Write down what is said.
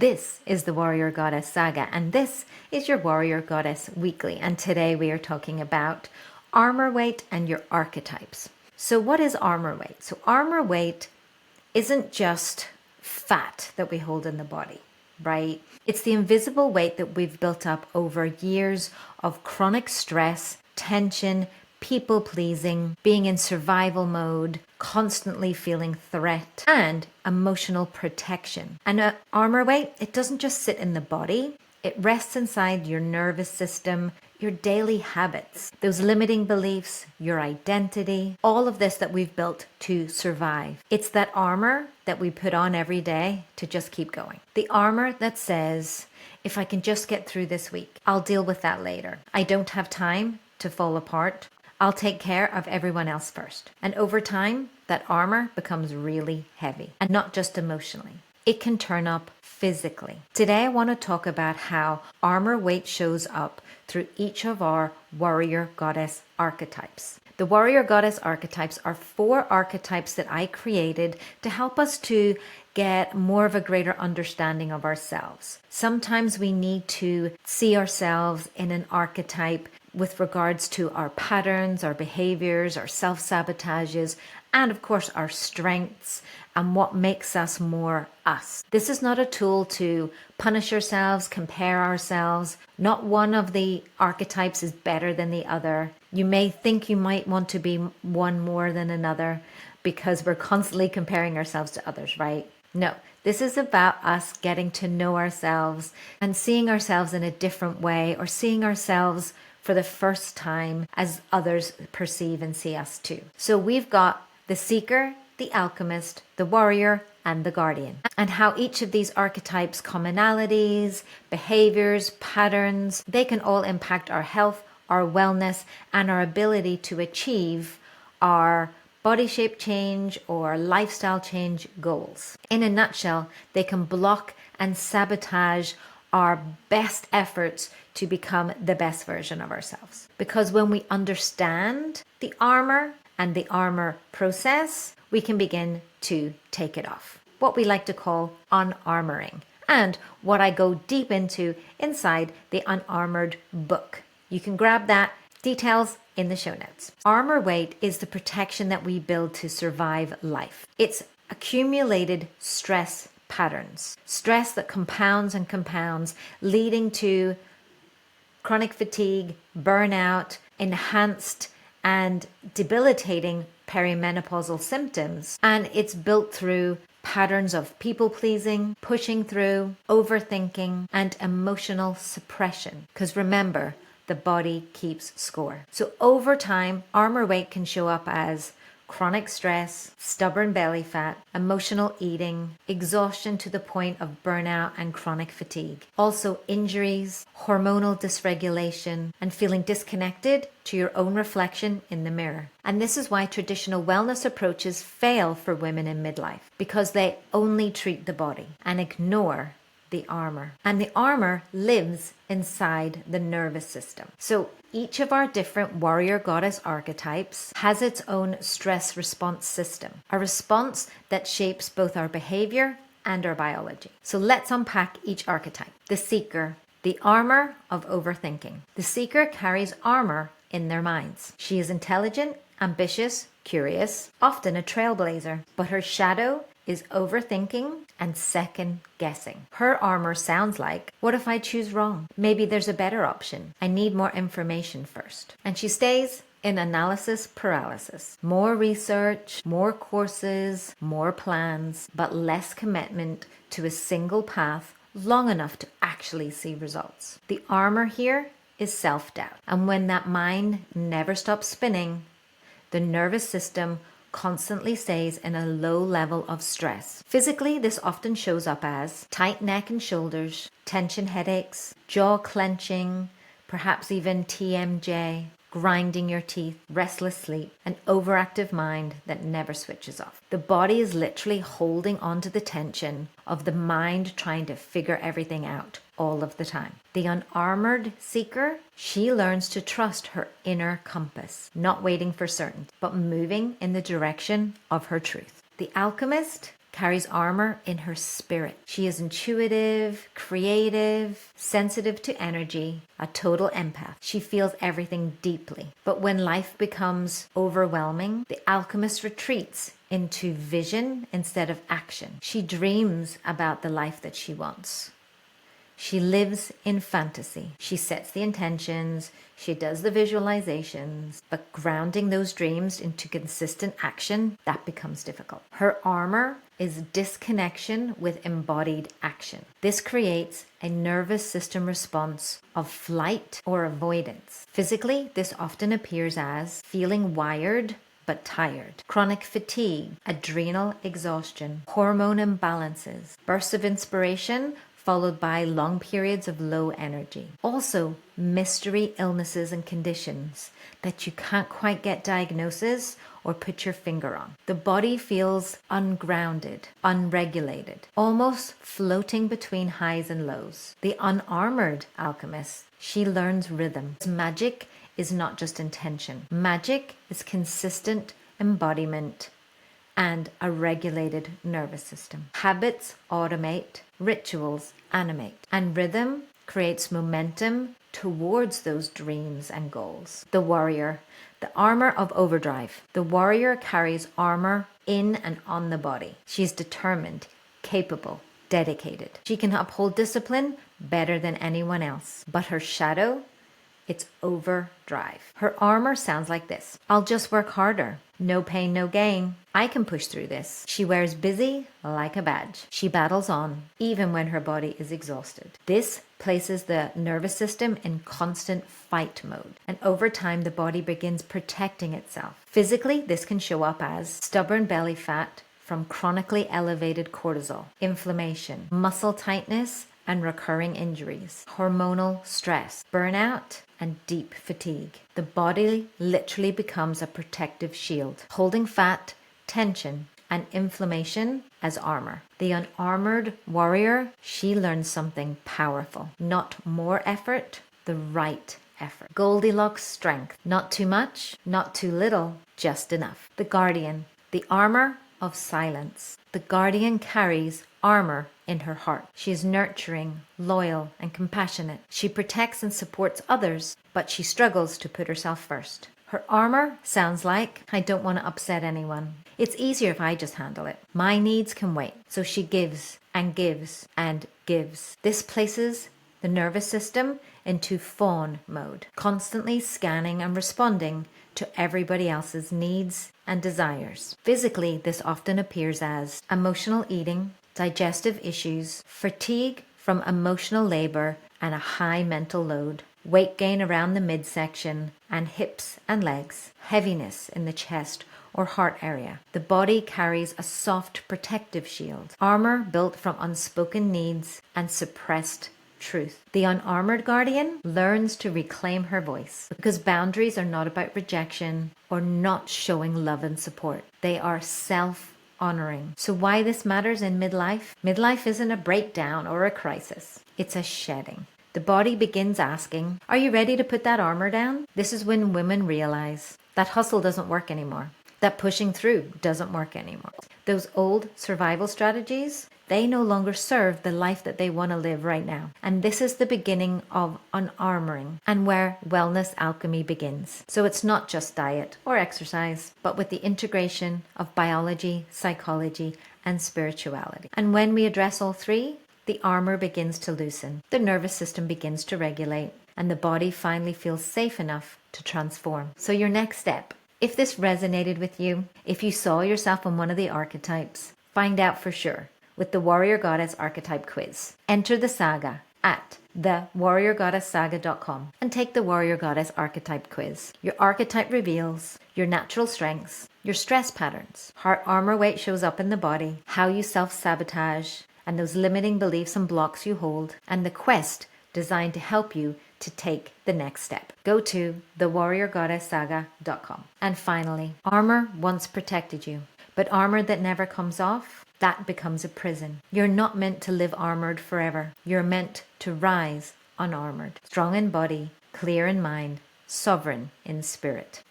This is the Warrior Goddess Saga, and this is your Warrior Goddess Weekly. And today we are talking about armor weight and your archetypes. So what is armor weight? So armor weight isn't just fat that we hold in the body, right? It's the invisible weight that we've built up over years of chronic stress, tension, people pleasing, being in survival mode, constantly feeling threat, and emotional protection. And armor weight, it doesn't just sit in the body, it rests inside your nervous system, your daily habits, those limiting beliefs, your identity, all of this that we've built to survive. It's that armor that we put on every day to just keep going. The armor that says, if I can just get through this week, I'll deal with that later. I don't have time to fall apart. I'll take care of everyone else first. And over time, that armor becomes really heavy, and not just emotionally. It can turn up physically. Today, I want to talk about how armor weight shows up through each of our warrior goddess archetypes. The warrior goddess archetypes are 4 archetypes that I created to help us to get more of a greater understanding of ourselves. Sometimes we need to see ourselves in an archetype with regards to our patterns, our behaviors, our self-sabotages, and of course our strengths and what makes us more us. This is not a tool to punish ourselves, compare ourselves. Not one of the archetypes is better than the other. You may think you might want to be one more than another because we're constantly comparing ourselves to others, right? No, this is about us getting to know ourselves and seeing ourselves in a different way, or seeing ourselves for the first time as others perceive and see us too. So we've got the Seeker, the Alchemist, the Warrior, and the Guardian. And how each of these archetypes, commonalities, behaviors, patterns, they can all impact our health, our wellness, and our ability to achieve our body shape change or lifestyle change goals. In a nutshell, they can block and sabotage our best efforts to become the best version of ourselves. Because when we understand the armor and the armor process, we can begin to take it off. What we like to call unarmoring, and what I go deep into inside the Unarmored book. You can grab that, details in the show notes. Armor weight is the protection that we build to survive life. It's accumulated stress patterns, stress that compounds and compounds, leading to chronic fatigue, burnout, enhanced and debilitating perimenopausal symptoms. And it's built through patterns of people pleasing, pushing through, overthinking, and emotional suppression. Because remember, the body keeps score. So over time, armor weight can show up as chronic stress, stubborn belly fat, emotional eating, exhaustion to the point of burnout and chronic fatigue. Also injuries, hormonal dysregulation, and feeling disconnected to your own reflection in the mirror. And this is why traditional wellness approaches fail for women in midlife, because they only treat the body and ignore the armor. And the armor lives inside the nervous system. So each of our different warrior goddess archetypes has its own stress response system, a response that shapes both our behavior and our biology. So let's unpack each archetype. The Seeker, the armor of overthinking. The Seeker carries armor in their minds. She is intelligent, ambitious, curious, often a trailblazer, but her shadow is overthinking and second guessing. Her armor sounds like, what if I choose wrong? Maybe there's a better option. I need more information first. And she stays in analysis paralysis. More research, more courses, more plans, but less commitment to a single path long enough to actually see results. The armor here is self-doubt. And when that mind never stops spinning, the nervous system constantly stays in a low level of stress. Physically, this often shows up as tight neck and shoulders, tension headaches, jaw clenching, perhaps even TMJ, grinding your teeth, restless sleep, an overactive mind that never switches off. The body is literally holding on to the tension of the mind trying to figure everything out all of the time. The unarmored seeker, she learns to trust her inner compass, not waiting for certain, but moving in the direction of her truth. The alchemist, carries armor in her spirit. She is intuitive, creative, sensitive to energy, a total empath. She feels everything deeply. But when life becomes overwhelming, the alchemist retreats into vision instead of action. She dreams about the life that she wants. She lives in fantasy. She sets the intentions, she does the visualizations, but grounding those dreams into consistent action, that becomes difficult. Her armor is disconnection with embodied action. This creates a nervous system response of flight or avoidance. Physically, this often appears as feeling wired but tired, chronic fatigue, adrenal exhaustion, hormone imbalances, bursts of inspiration followed by long periods of low energy. Also, mystery illnesses and conditions that you can't quite get diagnosis or put your finger on. The body feels ungrounded, unregulated, almost floating between highs and lows. The unarmored alchemist, she learns rhythm. Magic is not just intention. Magic is consistent embodiment and a regulated nervous system. Habits automate, rituals animate, and rhythm creates momentum towards those dreams and goals. The warrior, the armor of overdrive. The warrior carries armor in and on the body. She's determined, capable, dedicated. She can uphold discipline better than anyone else. But her shadow, it's overdrive. Her armor sounds like this. I'll just work harder. No pain, no gain. I can push through this. She wears busy like a badge. She battles on, even when her body is exhausted. This places the nervous system in constant fight mode. And over time, the body begins protecting itself. Physically, this can show up as stubborn belly fat from chronically elevated cortisol, inflammation, muscle tightness, and recurring injuries, hormonal stress, burnout, and deep fatigue. The body literally becomes a protective shield, holding fat, tension, and inflammation as armor. The unarmored warrior, she learns something powerful. Not more effort, the right effort. Goldilocks strength. Not too much, not too little, just enough. The guardian, the armor of silence. The guardian carries armor in her heart. She is nurturing, loyal, and compassionate. She protects and supports others, but she struggles to put herself first. Her armor sounds like, I don't want to upset anyone. It's easier if I just handle it. My needs can wait. So she gives and gives and gives. This places the nervous system into fawn mode, constantly scanning and responding to everybody else's needs and desires. Physically, this often appears as emotional eating, digestive issues, fatigue from emotional labor, and a high mental load, weight gain around the midsection and hips and legs, heaviness in the chest or heart area. The body carries a soft protective shield, armor built from unspoken needs and suppressed truth. The unarmored guardian learns to reclaim her voice because boundaries are not about rejection or not showing love and support. They are self-honoring. So why this matters in midlife? Midlife isn't a breakdown or a crisis. It's a shedding. The body begins asking, are you ready to put that armor down? This is when women realize that hustle doesn't work anymore. That pushing through doesn't work anymore. Those old survival strategies, they no longer serve the life that they want to live right now. And this is the beginning of unarmoring and where wellness alchemy begins. So it's not just diet or exercise, but with the integration of biology, psychology, and spirituality. And when we address all three, the armor begins to loosen, the nervous system begins to regulate, and the body finally feels safe enough to transform. So your next step, if this resonated with you, if you saw yourself in one of the archetypes, find out for sure with the Warrior Goddess Archetype quiz. Enter the saga at thewarriorgoddesssaga.com and take the Warrior Goddess Archetype quiz. Your archetype reveals your natural strengths, your stress patterns, how armor weight shows up in the body, how you self-sabotage, and those limiting beliefs and blocks you hold, and the quest designed to help you to take the next step. Go to thewarriorgoddesssaga.com. And finally, armor once protected you, but armor that never comes off, that becomes a prison. You're not meant to live armored forever. You're meant to rise unarmored, strong in body, clear in mind, sovereign in spirit.